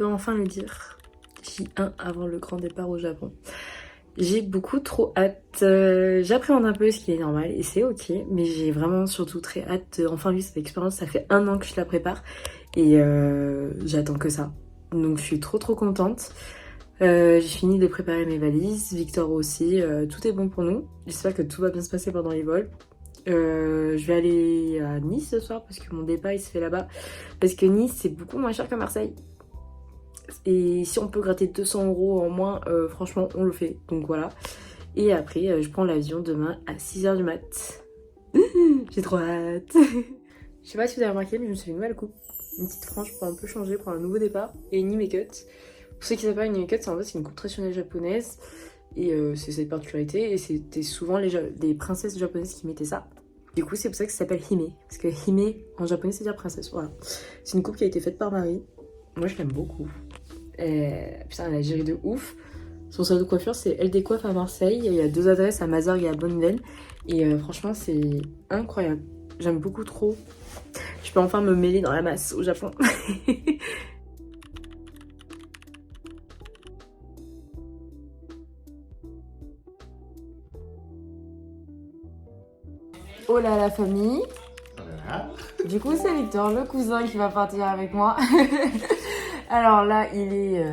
peux enfin le dire. J1 avant le grand départ au Japon. J'ai beaucoup trop hâte. J'appréhende un peu ce qui est normal et c'est ok, mais j'ai vraiment surtout très hâte de enfin vivre cette expérience. Ça fait 1 an que je la prépare et j'attends que ça. Donc je suis trop contente. J'ai fini de préparer mes valises, Victor aussi, tout est bon pour nous. J'espère que tout va bien se passer pendant les vols. Je vais aller à Nice ce soir parce que mon départ il se fait là-bas. Parce que Nice c'est beaucoup moins cher que Marseille. Et si on peut gratter 200 € en moins, franchement on le fait. Donc voilà. Et après je prends l'avion demain à 6h du mat. J'ai trop hâte. Je sais pas si vous avez remarqué mais je me suis fait une nouvelle coupe. Une petite frange pour un peu changer pour un nouveau départ. Et une Anime Cut. Pour ceux qui savent pas, une Anime Cut c'est une coupe traditionnelle japonaise. Et c'est cette particularité. Et c'était souvent les princesses japonaises qui mettaient ça. Du coup c'est pour ça que ça s'appelle Hime. Parce que Hime en japonais c'est dire princesse. Voilà. C'est une coupe qui a été faite par Marie. Moi je l'aime beaucoup. Putain elle a géré de ouf. Son salon de coiffure c'est Elle Décoiffe à Marseille. Il y a 2 adresses à Mazorgue et à Bonneville. Et franchement c'est incroyable. J'aime beaucoup trop. Je peux enfin me mêler dans la masse au Japon. Oh là la famille. Voilà. Du coup c'est Victor, le cousin qui va partir avec moi. Alors là il est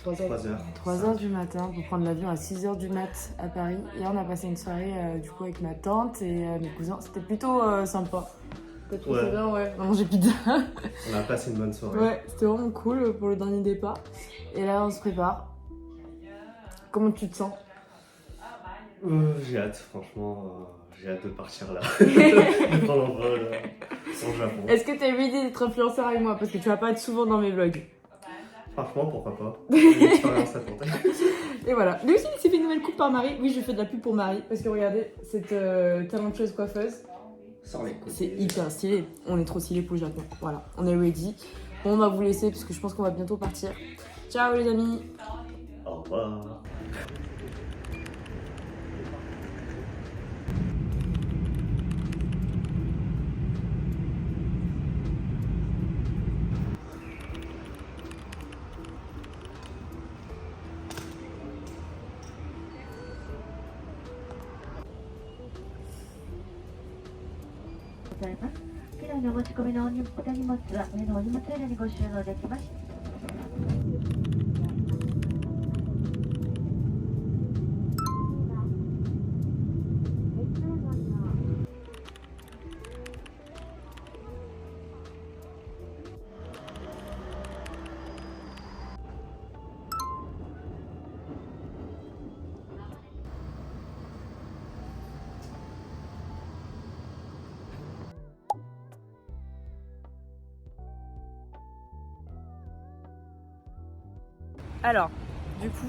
3h du matin pour prendre l'avion à 6h du mat à Paris. Hier on a passé une soirée du coup avec ma tante et mes cousins. C'était plutôt sympa. T'as trouvé ça bien? Ouais. On a mangé pizza. On a passé une bonne soirée. Ouais, c'était vraiment cool pour le dernier départ. Et là on se prépare. Comment tu te sens? J'ai hâte, franchement, j'ai hâte de partir là. De prendre un vol au Japon. Est-ce que t'as eu l'idée d'être influenceur avec moi? Parce que tu vas pas être souvent dans mes vlogs. Franchement, pourquoi pas. Une expérience à tenter. Et voilà. Lui aussi, il s'est fait une nouvelle coupe par Marie. Oui, je fais de la pub pour Marie. Parce que regardez, cette talentueuse coiffeuse. Sans les coups. C'est hyper stylé. On est trop stylé pour le Japon. Voilà, on est ready. Bon, on va vous laisser parce que je pense qu'on va bientôt partir. Ciao les amis. Au revoir. Alors, du coup,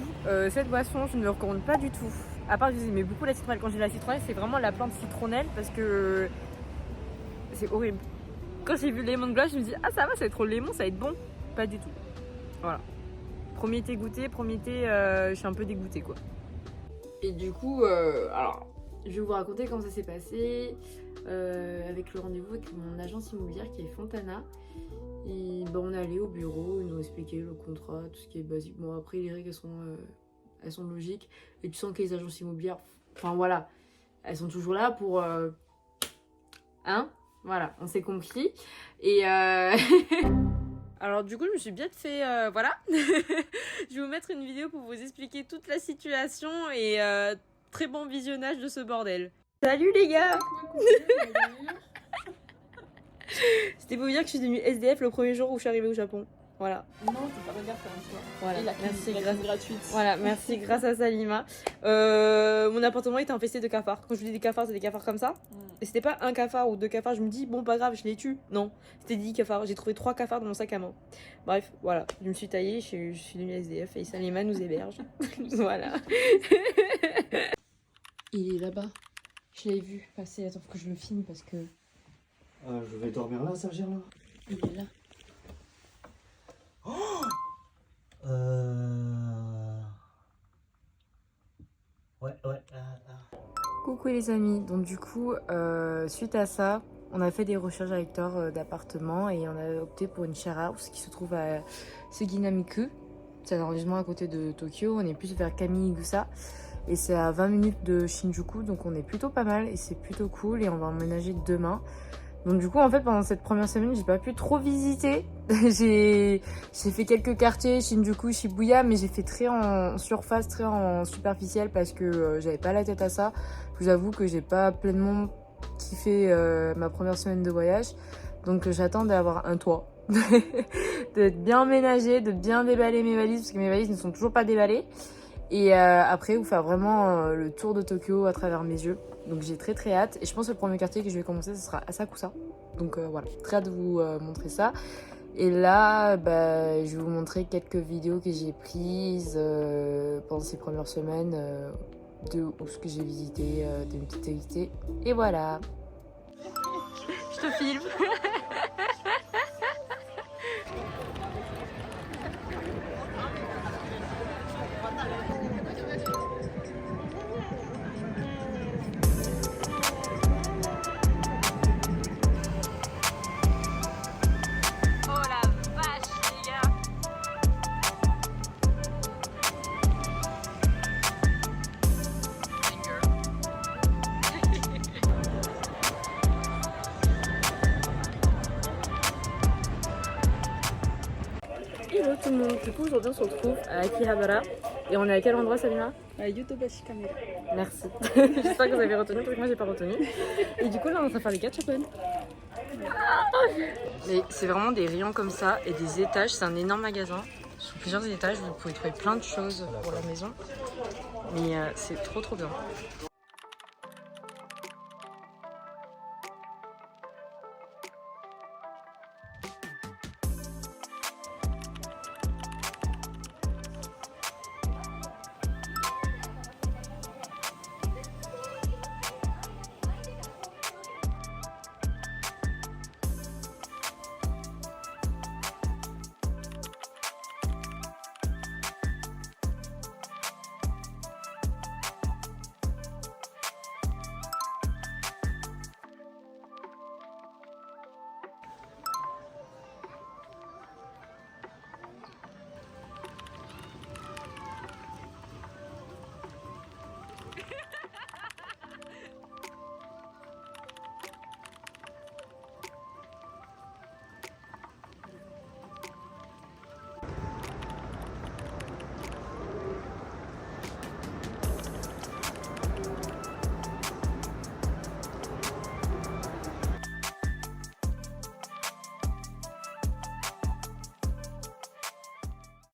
cette boisson, je ne le recommande pas du tout. À part que j'aimais beaucoup la citronnelle. Quand j'ai la citronnelle, c'est vraiment la plante citronnelle parce que c'est horrible. Quand j'ai vu le lemon gloss, je me dis ah ça va, ça va être trop lemon, ça va être bon. Pas du tout. Voilà. Premier thé goûté, je suis un peu dégoûtée quoi. Et du coup, alors, je vais vous raconter comment ça s'est passé avec le rendez-vous avec mon agence immobilière qui est Fontana. Et ben, on est allé au bureau, ils nous ont expliqué le contrat, tout ce qui est basique. Bon après les règles elles sont logiques. Et tu sens que les agences immobilières, enfin voilà, elles sont toujours là pour... Hein? Voilà, on s'est compris. Et alors du coup je me suis bien fait... voilà. Je vais vous mettre une vidéo pour vous expliquer toute la situation et très bon visionnage de ce bordel. Salut les gars. C'était pour vous dire que je suis devenue SDF le premier jour où je suis arrivée au Japon. Voilà. Non, c'est pas regard, c'est un choix. Voilà. Et la Merci, grâce gratuite. Voilà, merci grâce à Salima. Mon appartement était infesté de cafards. Quand je vous dis des cafards, c'est des cafards comme ça. Et c'était pas un cafard ou 2 cafards, je me dis bon pas grave, je les tue. Non, c'était 10 cafards. J'ai trouvé 3 cafards dans mon sac à main. Bref, voilà, je me suis taillée, je suis devenue SDF et Salima nous héberge. Voilà. Il est là-bas. Je l'ai vu passer, attends, faut que je le filme parce que... Je vais dormir là, ça gère là. Il est là. Ouais. Coucou les amis, donc du coup, suite à ça, On a fait des recherches avec Thor d'appartements et on a opté pour une share house qui se trouve à Suginamiku. C'est un arrondissement à côté de Tokyo, on est plus vers Kamiigusa. Et c'est à 20 minutes de Shinjuku, donc on est plutôt pas mal et c'est plutôt cool et on va emménager demain. Donc du coup en fait pendant cette première semaine j'ai pas pu trop visiter. j'ai fait quelques quartiers, Shinjuku, Shibuya, mais j'ai fait très en surface, très en superficiel parce que j'avais pas la tête à ça. Je vous avoue que j'ai pas pleinement kiffé ma première semaine de voyage. Donc j'attends d'avoir un toit. D'être bien emménagé, de bien déballer mes valises parce que mes valises ne sont toujours pas déballées. Et après vous faire vraiment le tour de Tokyo à travers mes yeux. Donc j'ai très hâte et je pense que le premier quartier que je vais commencer ce sera Asakusa. Donc voilà, très hâte de vous montrer ça. Et là je vais vous montrer quelques vidéos que j'ai prises pendant ces premières semaines de ce que j'ai visité, de mes petites activités. Et voilà. Je te filme. Hello tout le monde, du coup aujourd'hui on se retrouve à Akihabara et on est à quel endroit Samira? À Yodobashi Kamera. Merci, j'espère que vous avez retenu parce que moi j'ai pas retenu. Et du coup là on est en train de faire les gachapon. Mais c'est vraiment des rayons comme ça et des étages, c'est un énorme magasin. Sur plusieurs étages vous pouvez trouver plein de choses pour la maison. Mais c'est trop bien.